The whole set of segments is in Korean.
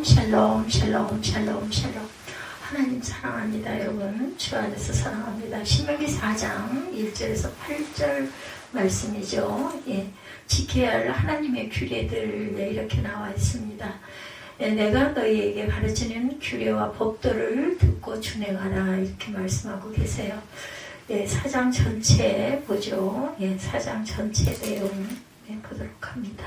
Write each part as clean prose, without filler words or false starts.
샬롬 샬롬 샬롬 샬롬. 하나님 사랑합니다. 여러분 주 안에서 사랑합니다. 신명기 4장 1절에서 8절 말씀이죠. 예, 지켜야 할 하나님의 규례들 이렇게 나와 있습니다. 예, 내가 너희에게 가르치는 규례와 법도를 듣고 준행하라 이렇게 말씀하고 계세요. 예, 4장 전체 보죠. 예, 4장 전체 내용 보도록 합니다.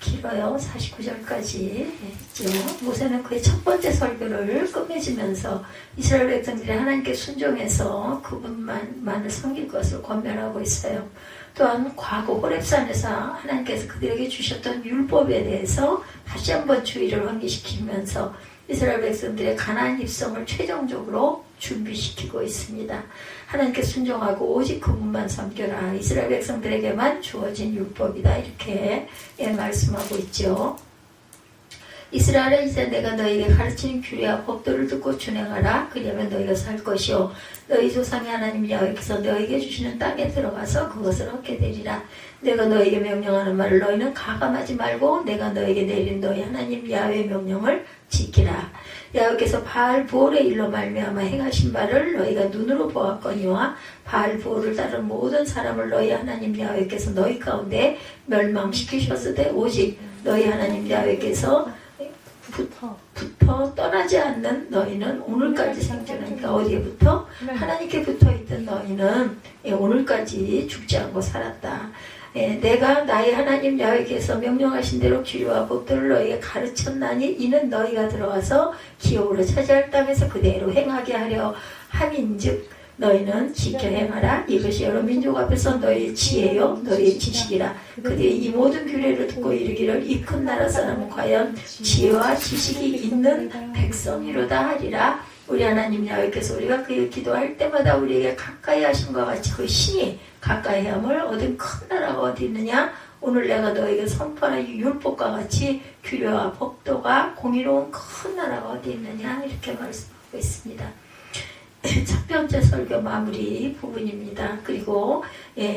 길어요. 49절까지 있죠. 모세는 그의 첫 번째 설교를 끝맺으면서 이스라엘 백성들이 하나님께 순종해서 그분만을 섬길 것을 권면하고 있어요. 또한 과거 호렙산에서 하나님께서 그들에게 주셨던 율법에 대해서 다시 한번 주의를 환기시키면서 이스라엘 백성들의 가나안 입성을 최종적으로 준비시키고 있습니다. 하나님께 순종하고 오직 그분만 섬겨라. 이스라엘 백성들에게만 주어진 율법이다. 이렇게 말씀하고 있죠. 이스라엘은 이제 내가 너희에게 가르치는 규례와 법도를 듣고 준행하라. 그러면 너희가 살 것이요 너희 조상의 하나님 야훼께서 너희에게 주시는 땅에 들어가서 그것을 얻게 되리라. 내가 너희에게 명령하는 말을 너희는 가감하지 말고 내가 너희에게 내린 너희 하나님 야훼의 명령을 지키라. 야훼께서 바알보올의 일로 말미암아 행하신 바를 너희가 눈으로 보았거니와 바알보올을 따른 모든 사람을 너희 하나님 야훼께서 너희 가운데 멸망시키셨으되 오직 너희 하나님 야훼께서 부터 떠나지 않는 너희는 오늘까지 생존하니까 어디에부터? 하나님께 붙어있던 너희는 오늘까지 죽지 않고 살았다. 내가 나의 하나님 야훼께서 명령하신 대로 규례와 법도를 너희에게 가르쳤나니 이는 너희가 들어가서 기업으로 차지할 땅에서 그대로 행하게 하려 함인즉 너희는 지켜 행하라. 이것이 여러 민족 앞에서 너희의 지혜요 너희의 지식이라. 그들이 이 모든 규례를 듣고 이르기를 이 큰 나라 사람은 과연 지혜와 지식이 있는 백성이로다 하리라. 우리 하나님 야훼께서 우리가 그의 기도할 때마다 우리에게 가까이 하심과 같이 그 신이 가까이 함을 얻은 큰 나라가 어디 있느냐. 오늘 내가 너에게 선포하는 율법과 같이 규례와 법도가 공의로운 큰 나라가 어디 있느냐 이렇게 말씀하고 있습니다. 첫 번째 설교 마무리 부분입니다. 그리고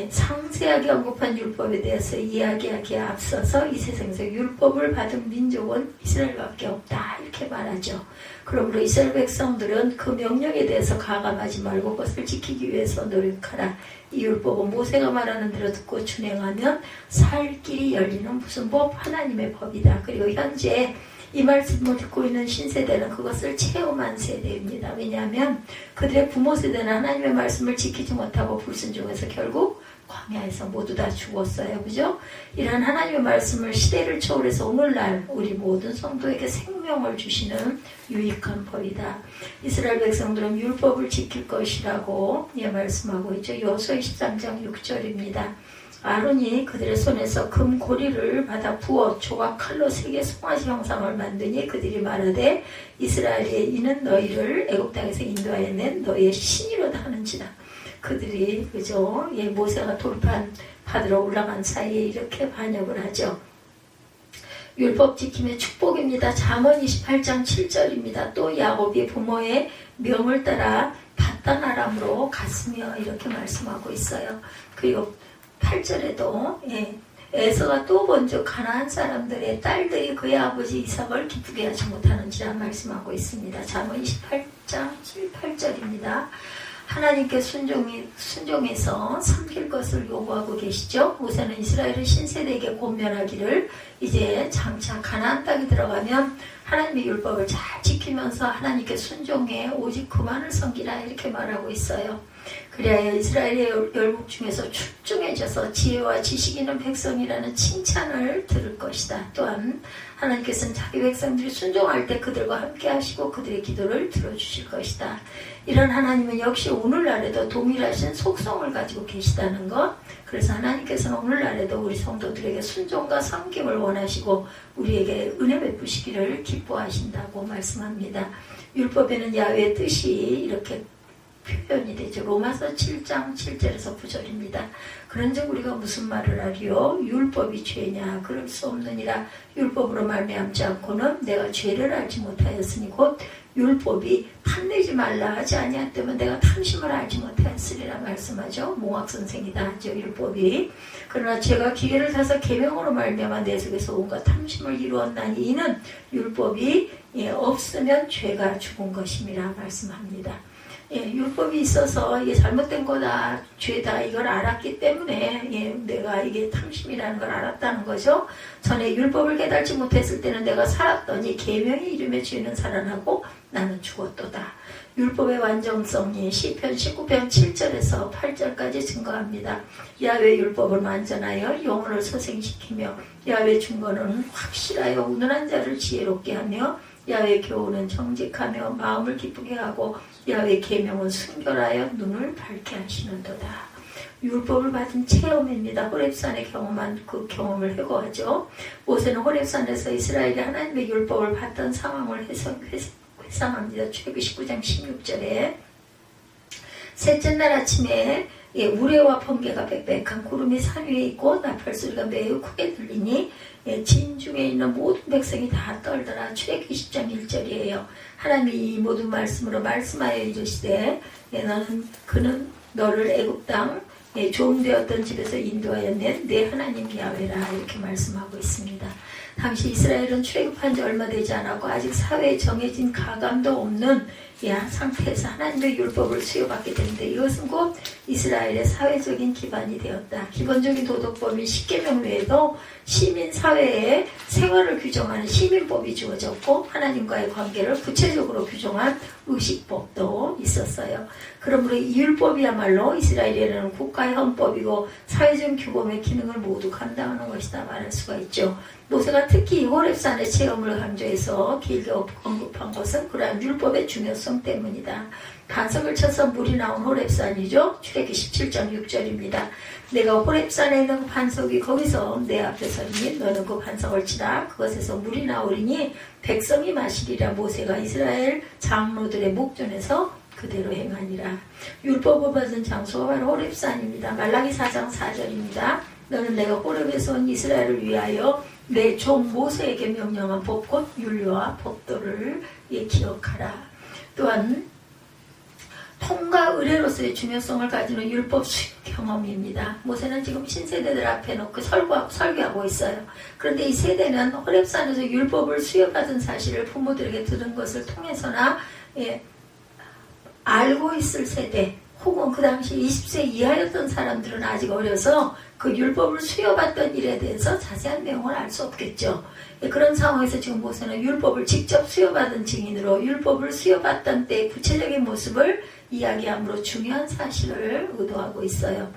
상세하게 언급한 율법에 대해서 이야기하기에 앞서서 이 세상에서 율법을 받은 민족은 이스라엘밖에 없다 이렇게 말하죠. 그러므로 이스라엘 백성들은 그 명령에 대해서 가감하지 말고 그것을 지키기 위해서 노력하라. 이 율법은 모세가 말하는 대로 듣고 준행하면 살 길이 열리는 무슨 법? 하나님의 법이다. 그리고 현재 이 말씀을 듣고 있는 신세대는 그것을 체험한 세대입니다. 왜냐하면 그들의 부모 세대는 하나님의 말씀을 지키지 못하고 불순종해서 결국 광야에서 모두 다 죽었어요. 그죠? 이러한 하나님의 말씀을 시대를 초월해서 오늘날 우리 모든 성도에게 생명을 주시는 유익한 법이다. 이스라엘 백성들은 율법을 지킬 것이라고 말씀하고 있죠. 여호수아 13장 6절입니다. 아론이 그들의 손에서 금 고리를 받아 부어 조각 칼로 세게 송아지 형상을 만드니 그들이 말하되 이스라엘의 이는 너희를 애굽 땅에서 인도하여 낸 너희의 신이로다 하는지라. 그들이 그죠? 모세가 돌판 받으러 올라간 사이에 이렇게 반역을 하죠. 율법 지킴의 축복입니다. 잠언 28장 7절입니다. 또 야곱이 부모의 명을 따라 바단 아람으로 갔으며 이렇게 말씀하고 있어요. 그리고 8절에도 에서가 또 먼저 가나안 사람들의 딸들이 그의 아버지 이삭을 기쁘게 하지 못하는지라 말씀하고 있습니다. 잠언 28장 7, 8절입니다. 하나님께 순종해서 섬길 것을 요구하고 계시죠. 모세는 이스라엘의 신세대에게 권면하기를 이제 장차 가나안 땅에 들어가면 하나님의 율법을 잘 지키면서 하나님께 순종해 오직 그만을 섬기라 이렇게 말하고 있어요. 그래야 이스라엘의 열국 중에서 출중해져서 지혜와 지식 있는 백성이라는 칭찬을 들을 것이다. 또한 하나님께서는 자기 백성들이 순종할 때 그들과 함께 하시고 그들의 기도를 들어주실 것이다. 이런 하나님은 역시 오늘날에도 동일하신 속성을 가지고 계시다는 것. 그래서 하나님께서는 오늘날에도 우리 성도들에게 순종과 섬김을 원하시고 우리에게 은혜 베푸시기를 기뻐하신다고 말씀합니다. 율법에는 야훼의 뜻이 이렇게 표현이 되죠. 로마서 7장 7절에서 9절입니다. 그런즉 우리가 무슨 말을 하리요? 율법이 죄냐? 그럴 수 없느니라. 율법으로 말미암지 않고는 내가 죄를 알지 못하였으니 곧 율법이 탐내지 말라 하지 아니하였다면 내가 탐심을 알지 못하였으리라 말씀하죠. 몽학 선생이 다 하죠. 율법이. 그러나 제가 기회를 타서 계명으로 말미암아 내 속에서 온갖 탐심을 이루었나니 이는 율법이 없으면 죄가 죽은 것임이라 말씀합니다. 율법이 있어서 이게 잘못된 거다, 죄다 이걸 알았기 때문에 내가 이게 탐심이라는 걸 알았다는 거죠. 전에 율법을 깨달지 못했을 때는 내가 살았더니 계명이 이름에 죄는 살아나고 나는 죽었도다. 율법의 완전성이 시편 19편 7절에서 8절까지 증거합니다. 야훼 율법을 완전하여 영혼을 소생시키며 야훼 중건은 확실하여 운운한 자를 지혜롭게 하며 야훼 교훈은 정직하며 마음을 기쁘게 하고 야훼 계명은 순결하여 눈을 밝게 하시는도다. 율법을 받은 체험입니다. 호렙산에 경험한 그 경험을 회고하죠. 모세는 호렙산에서 이스라엘이 하나님의 율법을 받던 상황을 회상합니다. 출애굽기 19장 16절에 셋째 날 아침에 우레와 번개가 빽빽한 구름이 산 위에 있고 나팔소리가 매우 크게 들리니 진 중에 있는 모든 백성이 다 떨더라. 출애굽기 10장 1절이에요. 하나님이 이 모든 말씀으로 말씀하여 이르시되 그는 너를 애굽 땅 종되었던 집에서 인도하였네 내 하나님 야훼라 이렇게 말씀하고 있습니다. 당시 이스라엘은 출애굽한 지 얼마 되지 않았고 아직 사회에 정해진 가감도 없는 상태에서 하나님의 율법을 수여받게 되는데 이것은 곧 이스라엘의 사회적인 기반이 되었다. 기본적인 도덕법인 십계명 외에도 시민사회의 생활을 규정하는 시민법이 주어졌고 하나님과의 관계를 구체적으로 규정한 의식법도 있었어요. 그러므로 이 율법이야말로 이스라엘에는 국가의 헌법이고 사회적 규범의 기능을 모두 감당하는 것이다 말할 수가 있죠. 모세가 특히 호렙산의 체험을 강조해서 길게 언급한 것은 그러한 율법의 중요성 때문이다. 반석을 쳐서 물이 나온 호렙산이죠. 출애굽기 17장 6절입니다. 내가 호렙산에 있는 그 반석이 거기서 내 앞에 서리니 너는 그 반석을 치라. 그것에서 물이 나오리니 백성이 마시리라. 모세가 이스라엘 장로들의 목전에서 그대로 행하니라. 율법을 받은 장소가 바로 호렙산입니다. 말라기 4장 4절입니다. 너는 내가 호렙에서 온 이스라엘을 위하여 내 종 모세에게 명령한 법 곧 율례와 법도를 기억하라. 또한 통과 의례로서의 중요성을 가지는 율법 수요 경험입니다. 모세는 지금 신세대들 앞에 놓고 설교하고 있어요. 그런데 이 세대는 호렙산에서 율법을 수여받은 사실을 부모들에게 들은 것을 통해서나 알고 있을 세대 혹은 그 당시 20세 이하였던 사람들은 아직 어려서 그 율법을 수여받던 일에 대해서 자세한 내용을 알 수 없겠죠. 그런 상황에서 지금 모세는 율법을 직접 수여받은 증인으로 율법을 수여받던 때의 구체적인 모습을 이야기함으로 중요한 사실을 의도하고 있어요.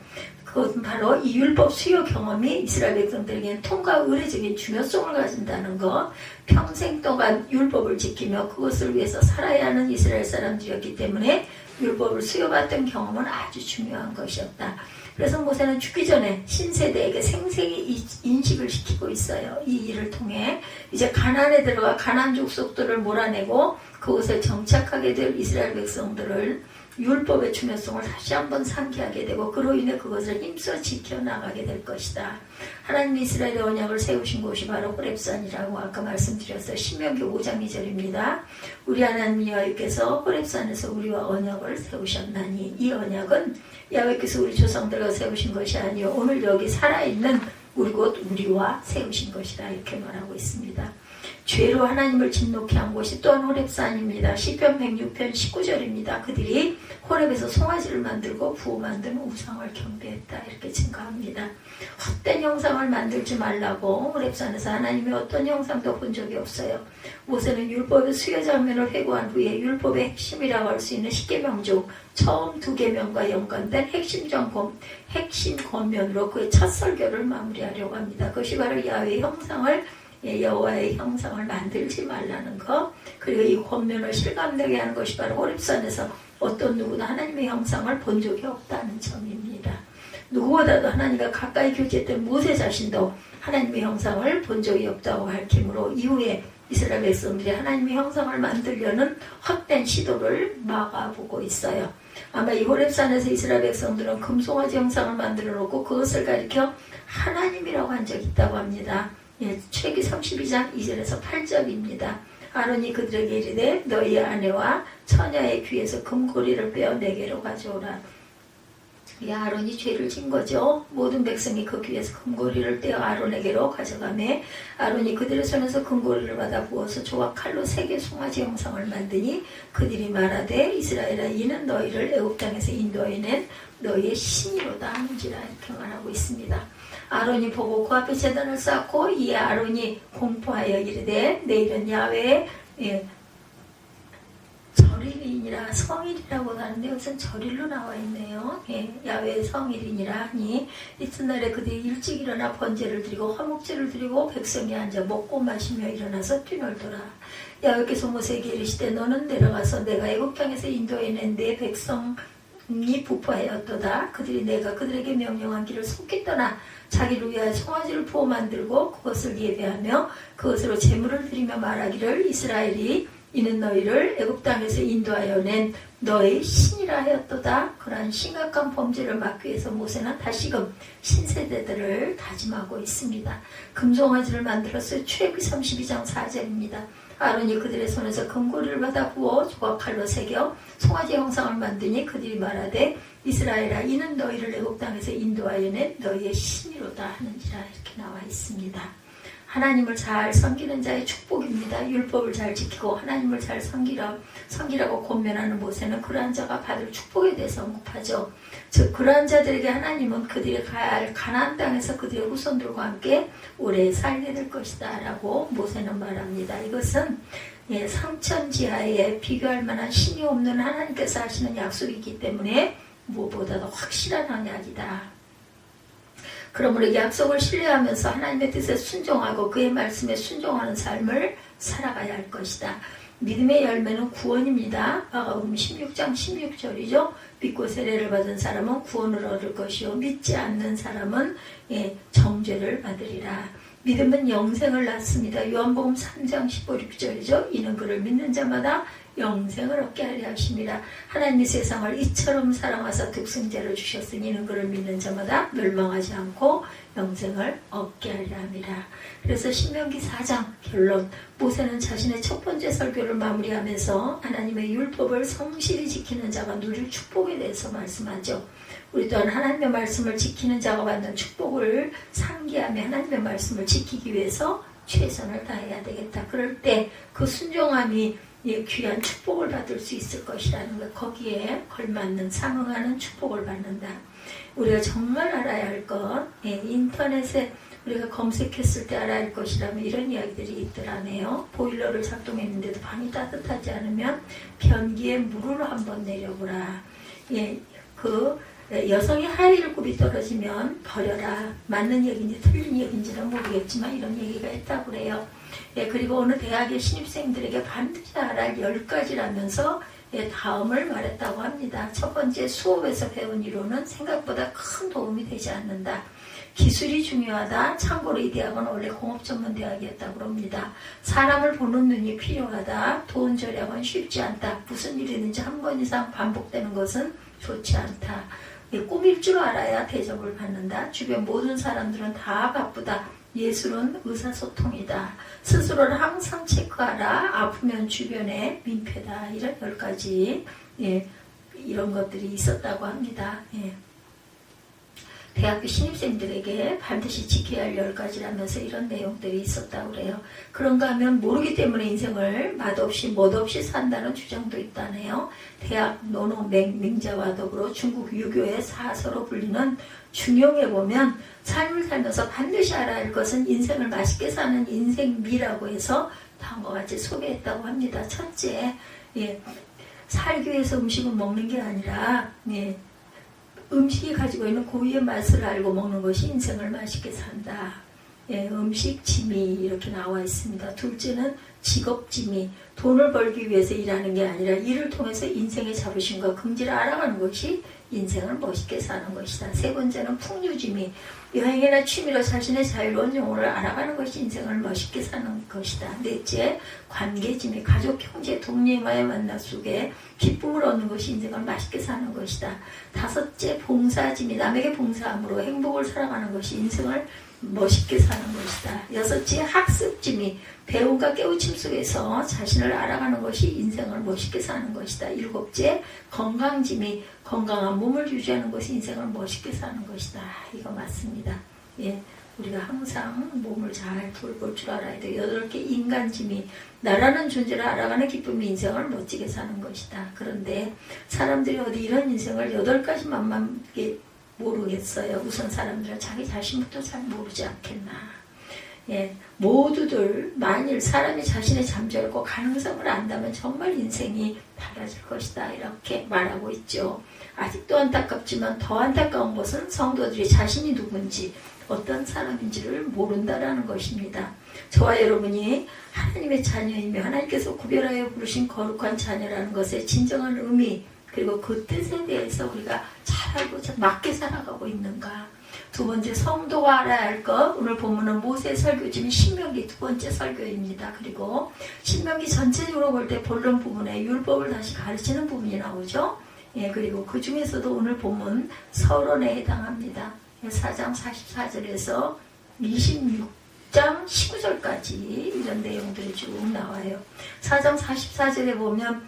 그것은 바로 이 율법 수요 경험이 이스라엘 백성들에게는 통과 의례적인 중요성을 가진다는 것, 평생 동안 율법을 지키며 그것을 위해서 살아야 하는 이스라엘 사람들이었기 때문에 율법을 수여받던 경험은 아주 중요한 것이었다. 그래서 모세는 죽기 전에 신세대에게 생생히 인식을 시키고 있어요. 이 일을 통해 이제 가나안에 들어가 가나안 족속들을 몰아내고 그곳에 정착하게 될 이스라엘 백성들을 율법의 중요성을 다시 한번 상기하게 되고 그로 인해 그것을 힘써 지켜나가게 될 것이다. 하나님이 이스라엘의 언약을 세우신 곳이 바로 호렙산이라고 아까 말씀드렸어요. 신명기 5장 2절입니다. 우리 하나님 여호와께서 호렙산에서 우리와 언약을 세우셨나니 이 언약은 여호와께서 우리 조상들과 세우신 것이 아니요 오늘 여기 살아있는 우리 곧 우리와 세우신 것이라 이렇게 말하고 있습니다. 죄로 하나님을 진노케 한 곳이 또한 호렙산입니다. 시편 106편 19절입니다. 그들이 호렙에서 송아지를 만들고 부호 만드는 우상을 경배했다 이렇게 증거합니다. 헛된 형상을 만들지 말라고 호렙산에서 하나님의 어떤 형상도 본 적이 없어요. 모세는 율법의 수요 장면을 회고한 후에 율법의 핵심이라고 할 수 있는 십계명 중 처음 2계명과 연관된 핵심 권면으로 그의 첫 설교를 마무리하려고 합니다. 그것이 바로 야훼의 형상을 여호와의 형상을 만들지 말라는 것, 그리고 이 권면을 실감되게 하는 것이 바로 호렙산에서 어떤 누구나 하나님의 형상을 본 적이 없다는 점입니다. 누구보다도 하나님과 가까이 교제했던 모세 자신도 하나님의 형상을 본 적이 없다고 밝히므로 이후에 이스라엘 백성들이 하나님의 형상을 만들려는 헛된 시도를 막아보고 있어요. 아마 이 호렙산에서 이스라엘 백성들은 금송아지 형상을 만들어 놓고 그것을 가리켜 하나님이라고 한 적이 있다고 합니다. 예, 출애굽기 32장 2절에서 8절입니다. 아론이 그들에게 이르되 너희 아내와 처녀의 귀에서 금고리를 빼어 내게로 가져오라. 이 아론이 죄를 진 거죠. 모든 백성이 그 귀에서 금고리를 떼어 아론에게로 가져가매 아론이 그들의 손에서 금고리를 받아 부어서 조각 칼로 세계 송아지 형상을 만드니 그들이 말하되 이스라엘아 이는 너희를 애굽 땅에서 인도해낸 너희의 신이로다 하는지라 이렇게 말하고 있습니다. 아론이 보고 그 앞에 제단을 쌓고 이에 아론이 공포하여 이르되 내일은 야외에 절일이니라 성일이라고 하는데 여기서 절일로 나와 있네요. 예, 야외 성일이니라 하니 이튿날에 그들이 일찍 일어나 번제를 드리고 화목제를 드리고 백성이 앉아 먹고 마시며 일어나서 뛰놀더라. 야외께서 모세에게 이르시되 너는 내려가서 내가 애굽 땅에서 인도해낸 내 백성이 부패하였도다. 그들이 내가 그들에게 명령한 길을 속히 떠나 자기를 위하여 송아지를 부어 만들고 그것을 예배하며 그것으로 제물을 드리며 말하기를 이스라엘이 이는 너희를 애굽 땅에서 인도하여 낸 너희 신이라 하였도다. 그러한 심각한 범죄를 막기 위해서 모세는 다시금 신세대들을 다짐하고 있습니다. 금송아지를 만들었어요. 출애굽기 32장 4절입니다. 아론이 그들의 손에서 금고리를 받아 부어 조각칼로 새겨 송아지 형상을 만드니 그들이 말하되 이스라엘아 이는 너희를 애굽 땅에서 인도하여 낸 너희의 신이로다 하는지라 이렇게 나와 있습니다. 하나님을 잘 섬기는 자의 축복입니다. 율법을 잘 지키고 하나님을 잘 섬기라고 권면하는 모세는 그러한 자가 받을 축복에 대해서 언급하죠. 즉 그러한 자들에게 하나님은 그들이 가야 할 가나안 땅에서 그들의 후손들과 함께 오래 살게 될 것이다 라고 모세는 말합니다. 이것은 상천지하에 비교할 만한 신이 없는 하나님께서 하시는 약속이기 때문에 무엇보다도 확실한 언약이다. 그러므로 약속을 신뢰하면서 하나님의 뜻에 순종하고 그의 말씀에 순종하는 삶을 살아가야 할 것이다. 믿음의 열매는 구원입니다. 마가복음 16장 16절이죠. 믿고 세례를 받은 사람은 구원을 얻을 것이요 믿지 않는 사람은 정죄를 받으리라. 믿음은 영생을 낳습니다. 요한복음 3장 15, 16절이죠. 이는 그를 믿는 자마다 영생을 얻게 하려 하심이라. 하나님이 세상을 이처럼 사랑하사 독생자를 주셨으니 이는 그를 믿는 자마다 멸망하지 않고 영생을 얻게 하려 함이라. 그래서 신명기 4장 결론, 모세는 자신의 첫 번째 설교를 마무리하면서 하나님의 율법을 성실히 지키는 자가 누릴 축복에 대해서 말씀하죠. 우리 또한 하나님의 말씀을 지키는 자가 받는 축복을 상기하며 하나님의 말씀을 지키기 위해서 최선을 다해야 되겠다. 그럴 때 그 순종함이 귀한 축복을 받을 수 있을 것이라는 것, 거기에 걸맞는 상응하는 축복을 받는다. 우리가 정말 알아야 할 것, 인터넷에 우리가 검색했을 때 알아야 할 것이라면 이런 이야기들이 있더라네요. 보일러를 작동했는데도 방이 따뜻하지 않으면 변기에 물을 한번 내려보라. 여성이 하이힐급이 떨어지면 버려라. 맞는 얘기인지 틀린 얘기인지는 모르겠지만 이런 얘기가 있다고 그래요. 그리고 어느 대학의 신입생들에게 반드시 알아야 할 10가지라면서 다음을 말했다고 합니다. 첫 번째, 수업에서 배운 이론은 생각보다 큰 도움이 되지 않는다. 기술이 중요하다. 참고로 이 대학은 원래 공업전문대학이었다고 합니다. 사람을 보는 눈이 필요하다. 돈 절약은 쉽지 않다. 무슨 일이든지 한 번 이상 반복되는 것은 좋지 않다. 꿈일 줄 알아야 대접을 받는다. 주변 모든 사람들은 다 바쁘다. 예술은 의사소통이다. 스스로를 항상 체크하라. 아프면 주변에 민폐다. 이런 10가지 이런 것들이 있었다고 합니다. 대학교 신입생들에게 반드시 지켜야 할 10가지라면서 이런 내용들이 있었다고 그래요. 그런가 하면 모르기 때문에 인생을 맛없이 멋없이 산다는 주장도 있다네요. 대학 노노 맹자와 더불어 중국 유교의 사서로 불리는 중용에 보면 삶을 살면서 반드시 알아야 할 것은 인생을 맛있게 사는 인생미라고 해서 다음과 같이 소개했다고 합니다. 첫째, 살기 위해서 음식을 먹는 게 아니라 음식이 가지고 있는 고유의 맛을 알고 먹는 것이 인생을 맛있게 산다. 음식, 짐이 이렇게 나와 있습니다. 둘째는 직업, 짐이 돈을 벌기 위해서 일하는 게 아니라 일을 통해서 인생의 자부심과 긍지를 알아가는 것이 인생을 멋있게 사는 것이다. 세 번째는 풍류짐이 여행이나 취미로 자신의 자유로운 영혼을 알아가는 것이 인생을 멋있게 사는 것이다. 넷째, 관계짐이 가족, 형제, 동료와의 만남 속에 기쁨을 얻는 것이 인생을 맛있게 사는 것이다. 다섯째, 봉사짐이 남에게 봉사함으로 행복을 살아가는 것이 인생을 멋있게 사는 것이다. 여섯째, 학습짐이 배움과 깨우침 속에서 자신을 알아가는 것이 인생을 멋있게 사는 것이다. 일곱째, 건강짐이 건강한 몸을 유지하는 것이 인생을 멋있게 사는 것이다. 이거 맞습니다. 우리가 항상 몸을 잘 돌볼 줄 알아야 돼. 여덟째, 인간짐이 나라는 존재를 알아가는 기쁨이 인생을 멋지게 사는 것이다. 그런데 사람들이 어디 이런 인생을 8가지만 모르겠어요. 우선 사람들은 자기 자신부터 잘 모르지 않겠나. 모두들 만일 사람이 자신의 잠재력과 가능성을 안다면 정말 인생이 달라질 것이다. 이렇게 말하고 있죠. 아직도 안타깝지만 더 안타까운 것은 성도들이 자신이 누군지 어떤 사람인지를 모른다라는 것입니다. 저와 여러분이 하나님의 자녀이며 하나님께서 구별하여 부르신 거룩한 자녀라는 것의 진정한 의미 그리고 그 뜻에 대해서 우리가 잘 알고 맞게 살아가고 있는가. 두 번째, 성도가 알아야 할 것. 오늘 본문은 모세의 설교집인 신명기 두 번째 설교입니다. 그리고 신명기 전체적으로 볼 때 본론 부분에 율법을 다시 가르치는 부분이 나오죠. 그리고 그 중에서도 오늘 본문 서론에 해당합니다. 4장 44절에서 26장 19절까지 이런 내용들이 쭉 나와요. 4장 44절에 보면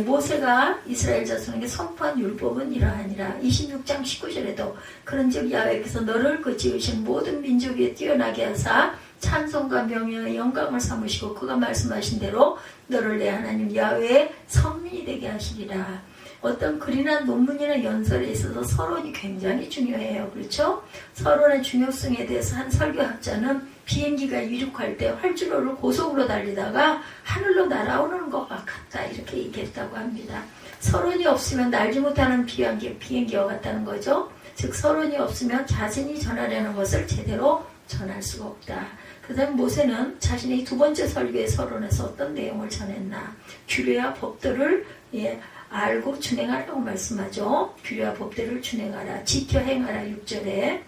모세가 이스라엘 자손에게 선포한 율법은 이러하니라. 26장 19절에도 그런즉 야훼께서 너를 그 지으신 모든 민족 위에 뛰어나게 하사 찬송과 명예와 영광을 삼으시고 그가 말씀하신 대로 너를 내 하나님 야훼의 선민이 되게 하시리라. 어떤 글이나 논문이나 연설에 있어서 서론이 굉장히 중요해요. 그렇죠? 서론의 중요성에 대해서 한 설교학자는 비행기가 이륙할 때 활주로를 고속으로 달리다가 하늘로 날아오는 것 같다 이렇게 얘기했다고 합니다. 서론이 없으면 날지 못하는 비행기와 같다는 거죠. 즉 서론이 없으면 자신이 전하려는 것을 제대로 전할 수가 없다. 그 다음 모세는 자신의 두 번째 설교의 서론에서 어떤 내용을 전했나. 규례와 법도를 알고 준행하라고 말씀하죠. 규례와 법도를 준행하라. 지켜 행하라. 6절에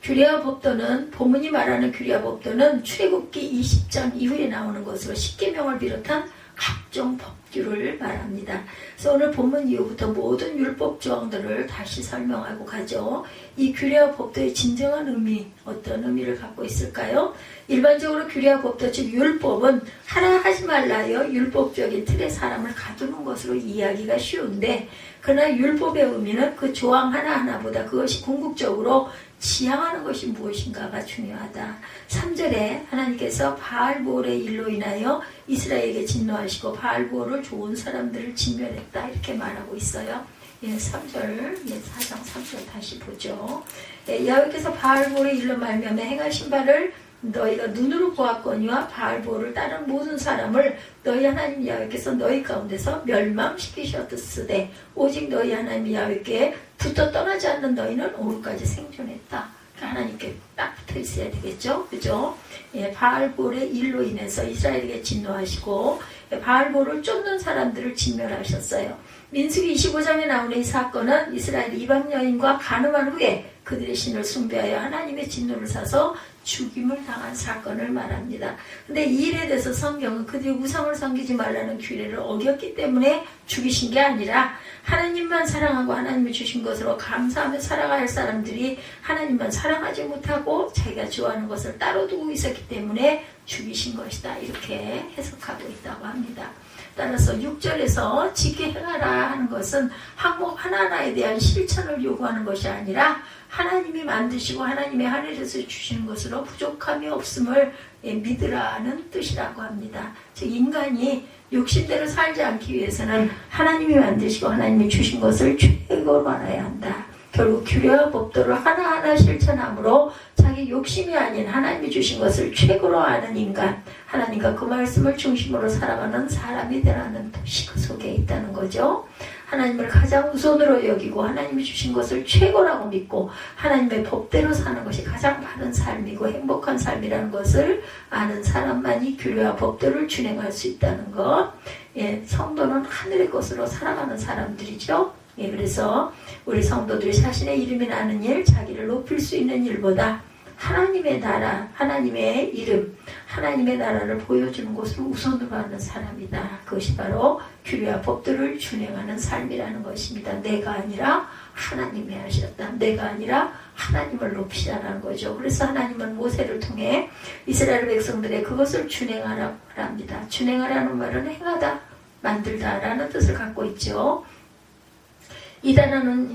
규례와 법도는 본문이 말하는 규례와 법도는 출애굽기 20장 이후에 나오는 것으로 십계명을 비롯한 각종 법규를 말합니다. 그래서 오늘 본문 이후부터 모든 율법 조항들을 다시 설명하고 가죠. 이 규례와 법도의 진정한 의미, 어떤 의미를 갖고 있을까요? 일반적으로 규례와 법도, 즉 율법은 하라 하지 말라요 율법적인 틀에 사람을 가두는 것으로 이해하기가 쉬운데, 그러나 율법의 의미는 그 조항 하나하나보다 그것이 궁극적으로 지향하는 것이 무엇인가가 중요하다. 3절에 하나님께서 바알보올의 일로 인하여 이스라엘에게 진노하시고 바알보올을 좋은 사람들을 진멸했다 이렇게 말하고 있어요. 3절, 4장 3절 다시 보죠. 야훼께서 바알보올의 일로 말미암아 행하신 바를 너희가 눈으로 보았거니와 바알보올을 따른 모든 사람을 너희 하나님 야훼께서 너희 가운데서 멸망시키셨으되 오직 너희 하나님 야훼께 붙어 떠나지 않는 너희는 오늘까지 생존했다. 하나님께 딱 붙어 있어야 되겠죠, 그죠? 바알보올의 일로 인해서 이스라엘에게 진노하시고 바알보올을 쫓는 사람들을 진멸하셨어요. 민수기 25장에 나오는 이 사건은 이스라엘 이방 여인과 간음한 후에 그들의 신을 숭배하여 하나님의 진노를 사서 죽임을 당한 사건을 말합니다. 근데 이 일에 대해서 성경은 그들이 우상을 섬기지 말라는 규례를 어겼기 때문에 죽이신 게 아니라 하나님만 사랑하고 하나님이 주신 것으로 감사하며 살아가야 할 사람들이 하나님만 사랑하지 못하고 자기가 좋아하는 것을 따로 두고 있었기 때문에 죽이신 것이다. 이렇게 해석하고 있다고 합니다. 따라서 6절에서 지켜 행하라 하는 것은 항목 하나하나에 대한 실천을 요구하는 것이 아니라 하나님이 만드시고 하나님의 하늘에서 주시는 것으로 부족함이 없음을 믿으라는 뜻이라고 합니다. 즉 인간이 욕심대로 살지 않기 위해서는 하나님이 만드시고 하나님이 주신 것을 최고로 알아야 한다. 결국 규례와 법도를 하나하나 실천함으로 자기 욕심이 아닌 하나님이 주신 것을 최고로 아는 인간, 하나님과 그 말씀을 중심으로 살아가는 사람이 되라는 뜻이 그 속에 있다는 거죠. 하나님을 가장 우선으로 여기고 하나님이 주신 것을 최고라고 믿고 하나님의 법대로 사는 것이 가장 바른 삶이고 행복한 삶이라는 것을 아는 사람만이 규례와 법도를 준행할 수 있다는 것. 예, 성도는 하늘의 것으로 살아가는 사람들이죠. 예, 그래서 우리 성도들이 자신의 이름이 나는 일, 자기를 높일 수 있는 일보다 하나님의 나라, 하나님의 이름, 하나님의 나라를 보여주는 것을 우선으로 하는 사람이다. 그것이 바로 규례와 법도를 준행하는 삶이라는 것입니다. 내가 아니라 하나님이 하셨다. 내가 아니라 하나님을 높이자라는 거죠. 그래서 하나님은 모세를 통해 이스라엘 백성들의 그것을 준행하라고 합니다. 준행하라는 말은 행하다, 만들다라는 뜻을 갖고 있죠. 이 단어는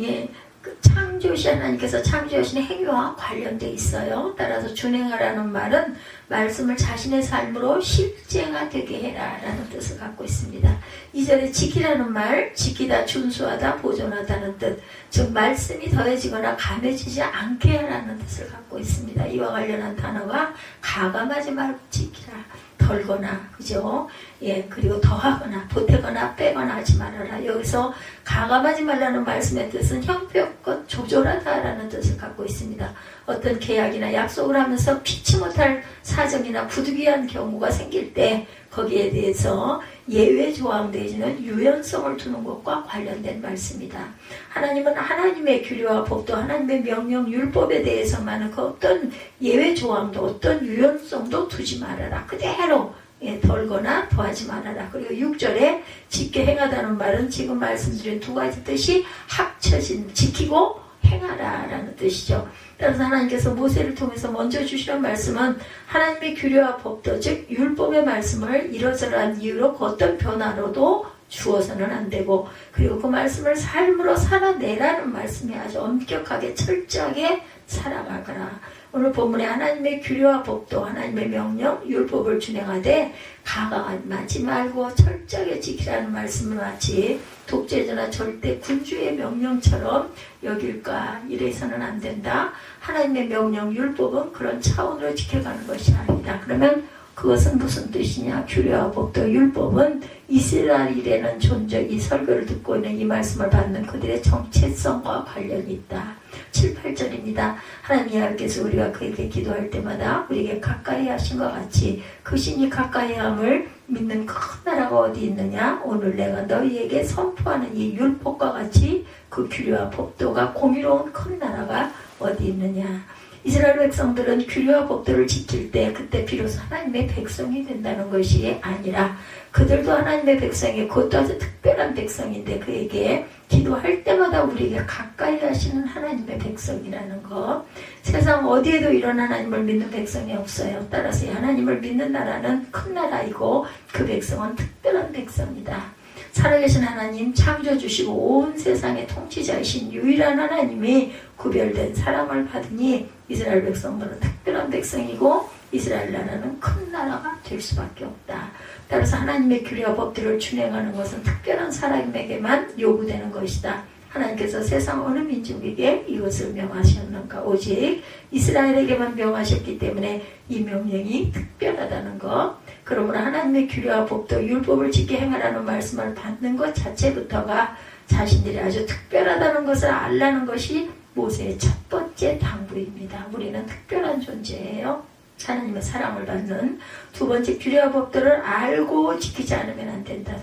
창조시 하나님께서 창조하신 행위와 관련되어 있어요. 따라서 준행하라는 말은 말씀을 자신의 삶으로 실제화되게 해라 라는 뜻을 갖고 있습니다. 2절에 지키라는 말, 지키다, 준수하다, 보존하다는 뜻, 즉 말씀이 더해지거나 감해지지 않게 하라는 뜻을 갖고 있습니다. 이와 관련한 단어가 가감하지 말고 지키라, 덜거나, 그죠? 예, 그리고 더하거나, 보태거나, 빼거나 하지 말아라. 여기서 가감하지 말라는 말씀의 뜻은 형편껏 조절하다라는 뜻을 갖고 있습니다. 어떤 계약이나 약속을 하면서 피치 못할 사정이나 부득이한 경우가 생길 때 거기에 대해서 예외 조항 내지는 유연성을 두는 것과 관련된 말씀이다. 하나님은 하나님의 규례와 법도 하나님의 명령 율법에 대해서만은 그 어떤 예외 조항도 어떤 유연성도 두지 말아라. 그대로 덜거나 더하지 말아라. 그리고 6절에 지켜 행하다는 말은 지금 말씀드린 두 가지 뜻이 합쳐진 지키고 행하라 라는 뜻이죠. 따라서 하나님께서 모세를 통해서 먼저 주시는 말씀은 하나님의 규례와 법도 즉 율법의 말씀을 이러저러한 이유로 그 어떤 변화로도 주어서는 안 되고 그리고 그 말씀을 삶으로 살아내라는 말씀이 아주 엄격하게 철저하게 살아가거라. 오늘 본문에 하나님의 규례와 법도 하나님의 명령 율법을 준행하되 가감하지 말고 철저하게 지키라는 말씀을 마치 독재자나 절대 군주의 명령처럼 여길까? 이래서는 안 된다. 하나님의 명령 율법은 그런 차원으로 지켜가는 것이 아니다. 그러면 그것은 무슨 뜻이냐? 규례와 법도 율법은 이스라엘이라는 존재, 이 설교를 듣고 있는 이 말씀을 받는 그들의 정체성과 관련이 있다. 7, 8절입니다. 하나님 여호와께서 우리가 그에게 기도할 때마다 우리에게 가까이 하신 것 같이 그 신이 가까이 함을 믿는 큰 나라가 어디 있느냐? 오늘 내가 너희에게 선포하는 이 율법과 같이 그 규례와 법도가 공의로운 큰 나라가 어디 있느냐? 이스라엘 백성들은 규례와 법도를 지킬 때 그때 비로소 하나님의 백성이 된다는 것이 아니라 그들도 하나님의 백성이 그것도 아주 특별한 백성인데 그에게 기도할 때마다 우리에게 가까이 하시는 하나님의 백성이라는 것. 세상 어디에도 이런 하나님을 믿는 백성이 없어요. 따라서 하나님을 믿는 나라는 큰 나라이고 그 백성은 특별한 백성이다. 살아계신 하나님 창조주시고 온 세상의 통치자이신 유일한 하나님이 구별된 사랑을 받으니 이스라엘 백성들은 특별한 백성이고 이스라엘 나라는 큰 나라가 될 수밖에 없다. 따라서 하나님의 규례와 법들을 준행하는 것은 특별한 사람에게만 요구되는 것이다. 하나님께서 세상 어느 민족에게 이것을 명하셨는가? 오직 이스라엘에게만 명하셨기 때문에 이 명령이 특별하다는 것. 그러므로 하나님의 규례와 법도 율법을 지켜 행하라는 말씀을 받는 것 자체부터가 자신들이 아주 특별하다는 것을 알라는 것이 모세의 첫 번째 당부입니다. 우리는 특별한 존재예요. 하나님의 사랑을 받는 두 번째 규례와 법들을 알고 지키지 않으면 안 된다.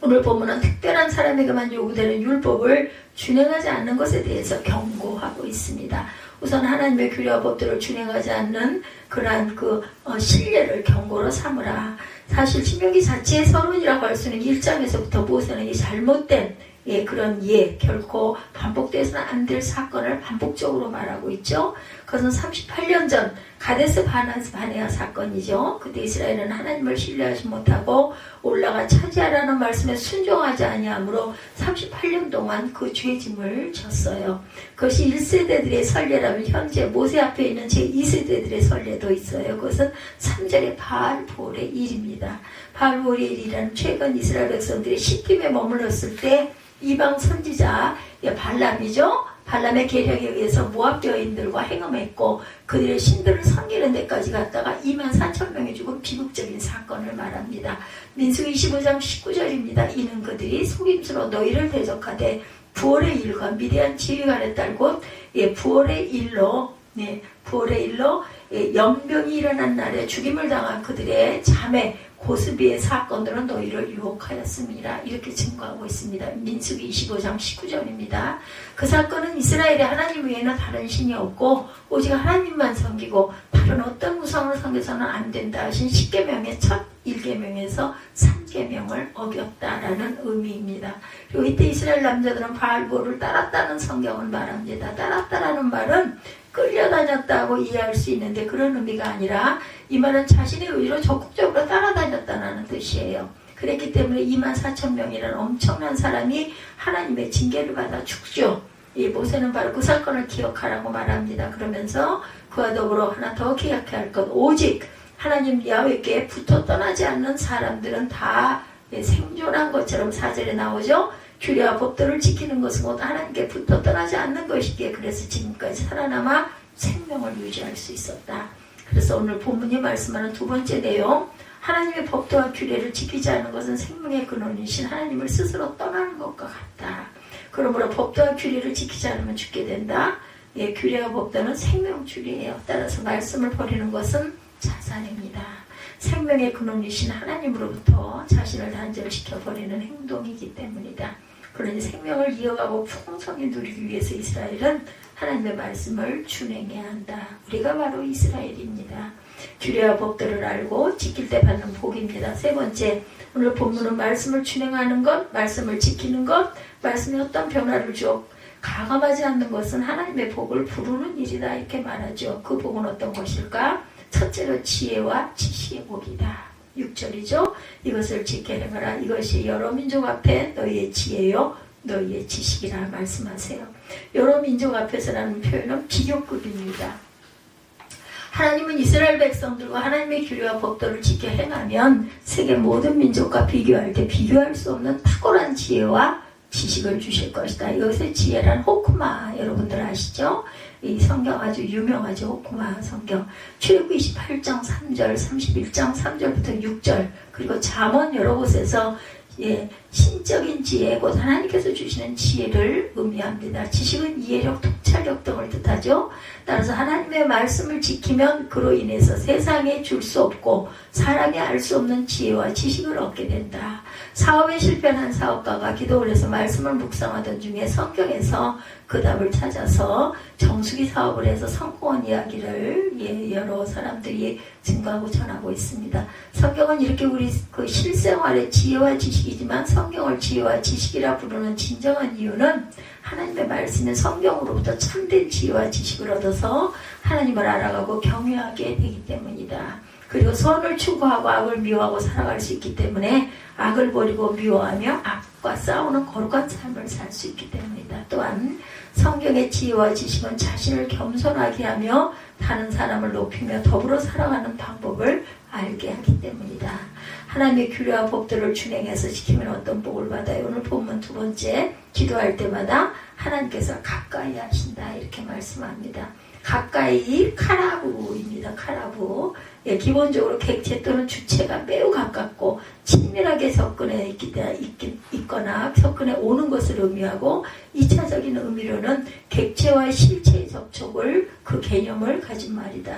오늘 본문은 특별한 사람에게만 요구되는 율법을 준행하지 않는 것에 대해서 경고하고 있습니다. 우선 하나님의 규례와 법들을 준행하지 않는 그러한 신뢰를 경고로 삼으라. 사실 신명기 자체의 서론이라고 할 수 있는 1장에서부터 모세는 이 잘못된 그런 결코 반복돼서는 안 될 사건을 반복적으로 말하고 있죠. 그것은 38년 전 가데스 바네아 사건이죠. 그때 이스라엘은 하나님을 신뢰하지 못하고 올라가 차지하라는 말씀에 순종하지 아니하므로 38년 동안 그 죄짐을 졌어요. 그것이 1세대들의 선례라면 현재 모세 앞에 있는 제2세대들의 선례도 있어요. 그것은 3절의 바알보올의 일입니다. 바알보올의 일이라는 최근 이스라엘 백성들이 시딤에 머물렀을 때 이방 선지자 발람이죠. 발람의 계략에 의해서 모압 여인들과 행음했고 그들의 신들을 섬기는 데까지 갔다가 24,000명이 죽은 비극적인 사건을 말합니다. 민수기 25장 19절입니다. 이는 그들이 속임수로 너희를 대적하되 부월의 일과 미디안 지휘관에 딸곧 부월의 일로 연병이 일어난 날에 죽임을 당한 그들의 자매 고스비의 사건들은 너희를 유혹하였습니다. 이렇게 증거하고 있습니다. 민수기 25장 19절입니다. 그 사건은 이스라엘의 하나님 외에는 다른 신이 없고 오직 하나님만 섬기고 다른 어떤 우상을 섬겨서는 안 된다 하신 10계명의 첫 1계명에서 3계명을 어겼다라는 의미입니다. 그리고 이때 이스라엘 남자들은 바알볼을 따랐다는 성경을 말합니다. 따랐다라는 말은 끌려다녔다고 이해할 수 있는데 그런 의미가 아니라 이 말은 자신의 의지로 적극적으로 따라다녔다는 뜻이에요. 그랬기 때문에 24,000명이라는 엄청난 사람이 하나님의 징계를 받아 죽죠. 이 모세는 바로 그 사건을 기억하라고 말합니다. 그러면서 그와 더불어 하나 더 기억해야 할 것, 오직 하나님 야훼께 붙어 떠나지 않는 사람들은 다 생존한 것처럼 4절에 나오죠. 규례와 법도를 지키는 것은 곧 하나님께 붙어 떠나지 않는 것이기에 그래서 지금까지 살아남아 생명을 유지할 수 있었다. 그래서 오늘 본문이 말씀하는 두 번째 내용, 하나님의 법도와 규례를 지키지 않는 것은 생명의 근원이신 하나님을 스스로 떠나는 것과 같다. 그러므로 법도와 규례를 지키지 않으면 죽게 된다. 규례와 법도는 생명줄이에요. 따라서 말씀을 버리는 것은 자살입니다. 생명의 근원이신 하나님으로부터 자신을 단절시켜 버리는 행동이기 때문이다. 그러니 생명을 이어가고 풍성히 누리기 위해서 이스라엘은 하나님의 말씀을 준행해야 한다. 우리가 바로 이스라엘입니다. 규례와 법도를 알고 지킬 때 받는 복입니다. 세 번째, 오늘 본문은 말씀을 준행하는 것, 말씀을 지키는 것, 말씀이 어떤 변화를 주어 가감하지 않는 것은 하나님의 복을 부르는 일이다 이렇게 말하죠. 그 복은 어떤 것일까? 첫째로 지혜와 지식의 복이다. 6절이죠. 이것을 지켜내거라. 이것이 여러 민족 앞에 너희의 지혜요 너희의 지식이라 말씀하세요. 여러 민족 앞에서라는 표현은 비교급입니다. 하나님은 이스라엘 백성들과 하나님의 규례와 법도를 지켜 행하면 세계 모든 민족과 비교할 때 비교할 수 없는 탁월한 지혜와 지식을 주실 것이다. 이것의 지혜란 호크마 여러분들 아시죠? 이 성경 아주 유명하죠. 호크마 성경. 출애굽기 28장 3절, 31장 3절부터 6절 그리고 잠언 여러 곳에서 신적인 지혜, 곧 하나님께서 주시는 지혜를 의미합니다. 지식은 이해력, 통찰력 등을 뜻하죠. 따라서 하나님의 말씀을 지키면 그로 인해서 세상에 줄 수 없고 사람이 알 수 없는 지혜와 지식을 얻게 된다. 사업에 실패한 사업가가 기도를 해서 말씀을 묵상하던 중에 성경에서 그 답을 찾아서 정수기 사업을 해서 성공한 이야기를 여러 사람들이 증거하고 전하고 있습니다. 성경은 이렇게 우리 그 실생활의 지혜와 지식이지만 성경을 지혜와 지식이라 부르는 진정한 이유는 하나님의 말씀인 성경으로부터 참된 지혜와 지식을 얻어서 하나님을 알아가고 경외하게 되기 때문이다. 그리고 선을 추구하고 악을 미워하고 살아갈 수 있기 때문에 악을 버리고 미워하며 악과 싸우는 거룩한 삶을 살 수 있기 때문이다. 또한 성경의 지혜와 지식은 자신을 겸손하게 하며 다른 사람을 높이며 더불어 살아가는 방법을 알게 하기 때문이다. 하나님의 규례와 법도를 준행해서 지키면 어떤 복을 받아요? 오늘 본문 두 번째, 기도할 때마다 하나님께서 가까이 하신다 이렇게 말씀합니다. 가까이 카라부입니다. 카라부. 기본적으로 객체 또는 주체가 매우 가깝고 친밀하게 접근해 있거나 접근해 오는 것을 의미하고 2차적인 의미로는 객체와의 실체의 접촉을 그 개념을 가진 말이다.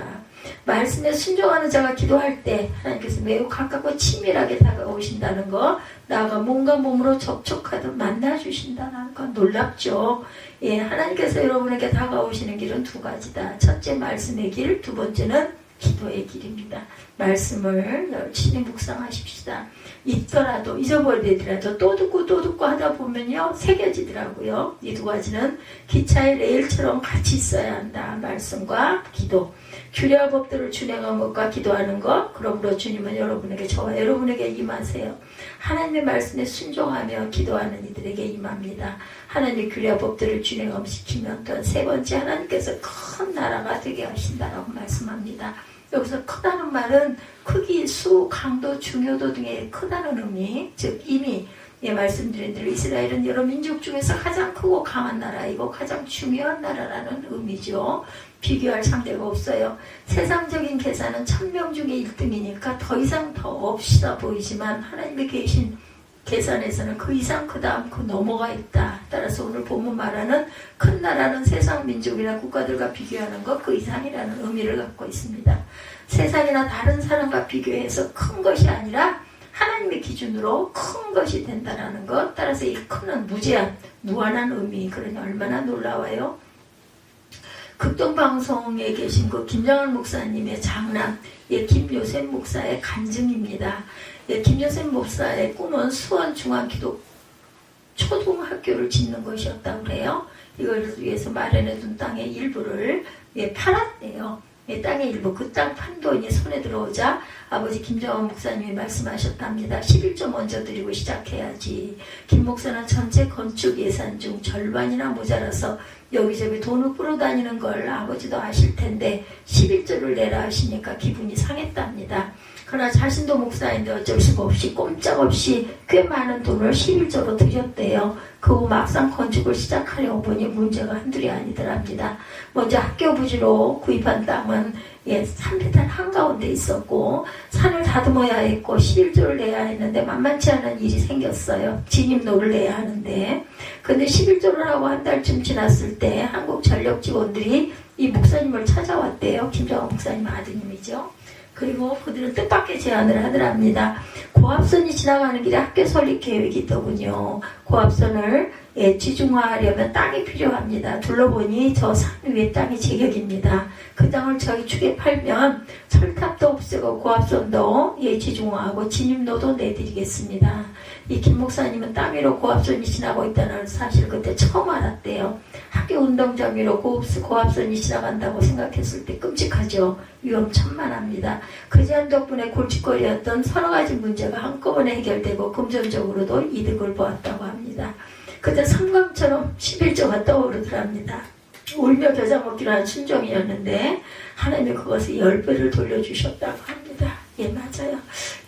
말씀에 순종하는 자가 기도할 때 하나님께서 매우 가깝고 친밀하게 다가오신다는 것, 나아가 몸과 몸으로 접촉하듯 만나주신다는 것 놀랍죠. 하나님께서 여러분에게 다가오시는 길은 두 가지다. 첫째 말씀의 길, 두 번째는 기도의 길입니다. 말씀을 열심히 묵상하십시다. 있더라도 잊어버리더라도 또 듣고 하다 보면요 새겨지더라고요. 이 두 가지는 기차의 레일처럼 같이 있어야 한다. 말씀과 기도. 규례와 법들을 준행하는 것과 기도하는 것. 그러므로 주님은 여러분에게 저와 여러분에게 임하세요. 하나님의 말씀에 순종하며 기도하는 이들에게 임합니다. 하나님의 규례와 법들을 준행시키면 또한 세 번째 하나님께서 큰 나라가 되게 하신다라고 말씀합니다. 여기서 크다는 말은 크기, 수, 강도, 중요도 등의 크다는 의미, 즉 이미 말씀드린 대로 이스라엘은 여러 민족 중에서 가장 크고 강한 나라이고 가장 중요한 나라라는 의미죠. 비교할 상대가 없어요. 세상적인 계산은 1000명 중에 1등이니까 더 이상 더 없이다 보이지만 하나님의 계신 계산에서는 그 이상 그 다음 그 넘어가 있다. 따라서 오늘 본문 말하는 큰 나라는 세상 민족이나 국가들과 비교하는 것 그 이상이라는 의미를 갖고 있습니다. 세상이나 다른 사람과 비교해서 큰 것이 아니라 하나님의 기준으로 큰 것이 된다는 것. 따라서 이 큰은 무제한, 무한한 의미. 그러니 얼마나 놀라워요. 극동방송에 계신 그 김정환 목사님의 장남, 김요셉 목사의 간증입니다. 김요셉 목사의 꿈은 수원 중앙기독 초등학교를 짓는 것이었다고 그래요. 이걸 위해서 마련해둔 땅의 일부를 팔았대요. 땅의 일부, 그 땅 판 돈이 손에 들어오자 아버지 김정환 목사님이 말씀하셨답니다. 11조 먼저 드리고 시작해야지. 김 목사는 전체 건축 예산 중 절반이나 모자라서 여기저기 돈을 끌어다니는 걸 아버지도 아실 텐데 11조를 내라 하시니까 기분이 상했답니다. 그러나 자신도 목사인데 어쩔 수가 없이 꼼짝없이 꽤 많은 돈을 11조로 드렸대요. 그 후 막상 건축을 시작하려고 보니 문제가 한둘이 아니더랍니다. 먼저 학교 부지로 구입한 땅은 산비탈 한가운데 있었고 산을 다듬어야 했고 11조를 내야 했는데 만만치 않은 일이 생겼어요. 진입로를 내야 하는데 근데 11조를 하고 한 달쯤 지났을 때 한국전력 직원들이 이 목사님을 찾아왔대요. 김정환 목사님 아드님이죠. 그리고 그들은 뜻밖의 제안을 하더랍니다. 고압선이 지나가는 길에 학교 설립 계획이 있더군요. 고압선을 지중화하려면 땅이 필요합니다. 둘러보니 저 산 위에 땅이 제격입니다. 그 땅을 저희 축에 팔면 철탑도 없애고 고압선도 지중화하고 진입로도 내드리겠습니다. 이 김 목사님은 땅 위로 고압선이 지나고 있다는 사실을 그때 처음 알았대요. 학교 운동장 위로 고압선이 지나간다고 생각했을 때 끔찍하죠. 위험천만합니다. 그 제안 덕분에 골칫거리였던 서너 가지 문제가 한꺼번에 해결되고 금전적으로도 이득을 보았다고 합니다. 그때 섬광처럼 11조가 떠오르더랍니다. 울며 겨자 먹기로 한 순종이었는데 하나님이 그것을 10배를 돌려주셨다고 합니다. 맞아요.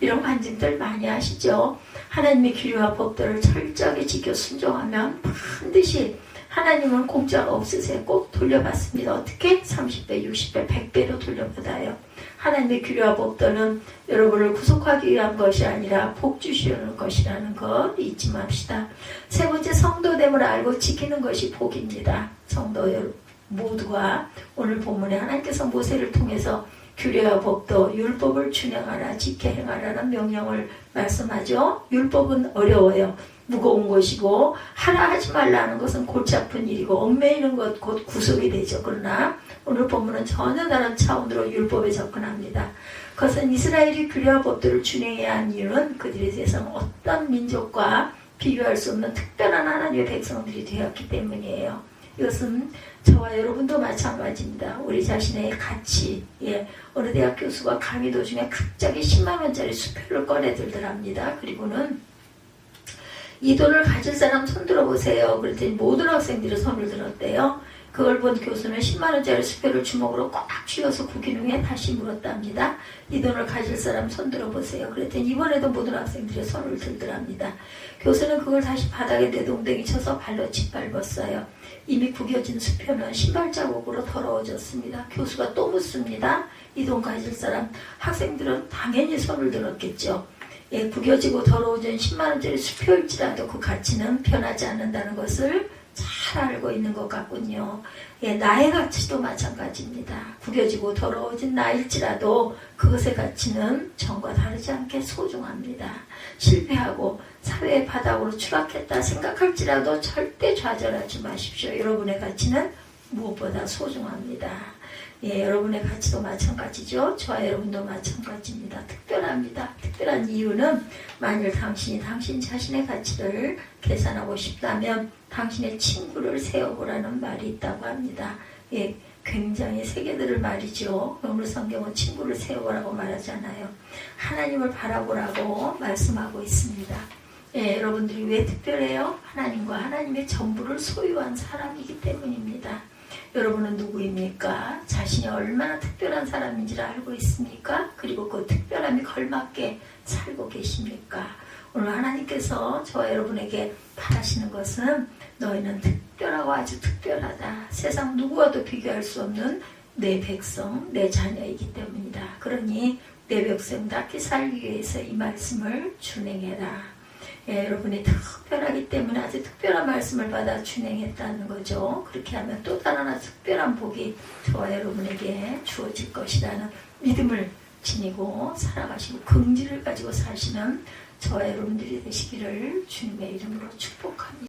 이런 간증들 많이 하시죠. 하나님의 규례와 법도를 철저하게 지켜 순종하면 반드시 하나님은 공짜가 없으세요. 꼭 돌려받습니다. 어떻게? 30배, 60배, 100배로 돌려받아요. 하나님의 규례와 법도는 여러분을 구속하기 위한 것이 아니라 복 주시려는 것이라는 것 잊지 맙시다. 세 번째, 성도됨을 알고 지키는 것이 복입니다. 성도 여러분 모두가 오늘 본문에 하나님께서 모세를 통해서 규례와 법도, 율법을 준행하라, 지켜 행하라는 명령을 말씀하죠. 율법은 어려워요. 무거운 것이고 하라 하지 말라는 것은 골치 아픈 일이고 얽매이는 것 곧 구속이 되죠. 그러나 오늘 본문은 전혀 다른 차원으로 율법에 접근합니다. 그것은 이스라엘이 규례와 법도를 준행해야 한 이유는 그들에 대해서는 어떤 민족과 비교할 수 없는 특별한 하나님의 백성들이 되었기 때문이에요. 이것은 저와 여러분도 마찬가지입니다. 우리 자신의 가치, 어느 대학 교수가 강의 도중에 갑자기 10만원짜리 수표를 꺼내들더랍니다. 그리고는 이 돈을 가질 사람 손 들어보세요. 그랬더니 모든 학생들이 손을 들었대요. 그걸 본 교수는 10만원짜리 수표를 주먹으로 꽉 쥐어서 구긴 후에 다시 물었답니다. 이 돈을 가질 사람 손 들어보세요. 그랬더니 이번에도 모든 학생들이 손을 들더랍니다. 교수는 그걸 다시 바닥에 내동댕이 쳐서 발로 짓밟았어요. 이미 구겨진 수표는 신발 자국으로 더러워졌습니다. 교수가 또 묻습니다. 이 돈 가질 사람. 학생들은 당연히 손을 들었겠죠. 구겨지고 더러워진 10만원짜리 수표일지라도 그 가치는 변하지 않는다는 것을 잘 알고 있는 것 같군요. 나의 가치도 마찬가지입니다. 구겨지고 더러워진 나일지라도 그것의 가치는 전과 다르지 않게 소중합니다. 실패하고 사회의 바닥으로 추락했다 생각할지라도 절대 좌절하지 마십시오. 여러분의 가치는 무엇보다 소중합니다. 여러분의 가치도 마찬가지죠. 저와 여러분도 마찬가지입니다. 특별합니다. 특별한 이유는 만일 당신이 당신 자신의 가치를 계산하고 싶다면 당신의 친구를 세워보라는 말이 있다고 합니다. 굉장히 세계들을 말이죠. 오늘 성경은 친구를 세워보라고 말하잖아요. 하나님을 바라보라고 말씀하고 있습니다. 여러분들이 왜 특별해요? 하나님과 하나님의 전부를 소유한 사람이기 때문입니다. 여러분은 누구입니까? 자신이 얼마나 특별한 사람인지를 알고 있습니까? 그리고 그 특별함이 걸맞게 살고 계십니까? 오늘 하나님께서 저와 여러분에게 바라시는 것은 너희는 특별하고 아주 특별하다. 세상 누구와도 비교할 수 없는 내 백성, 내 자녀이기 때문이다. 그러니 내 백성답게 살기 위해서 이 말씀을 준행해라. 예, 여러분이 특별하기 때문에 아주 특별한 말씀을 받아 준행했다는 거죠. 그렇게 하면 또 다른 하나 특별한 복이 저와 여러분에게 주어질 것이라는 믿음을 지니고 살아가시고 긍지를 가지고 사시는 저와 여러분들이 되시기를 주님의 이름으로 축복합니다.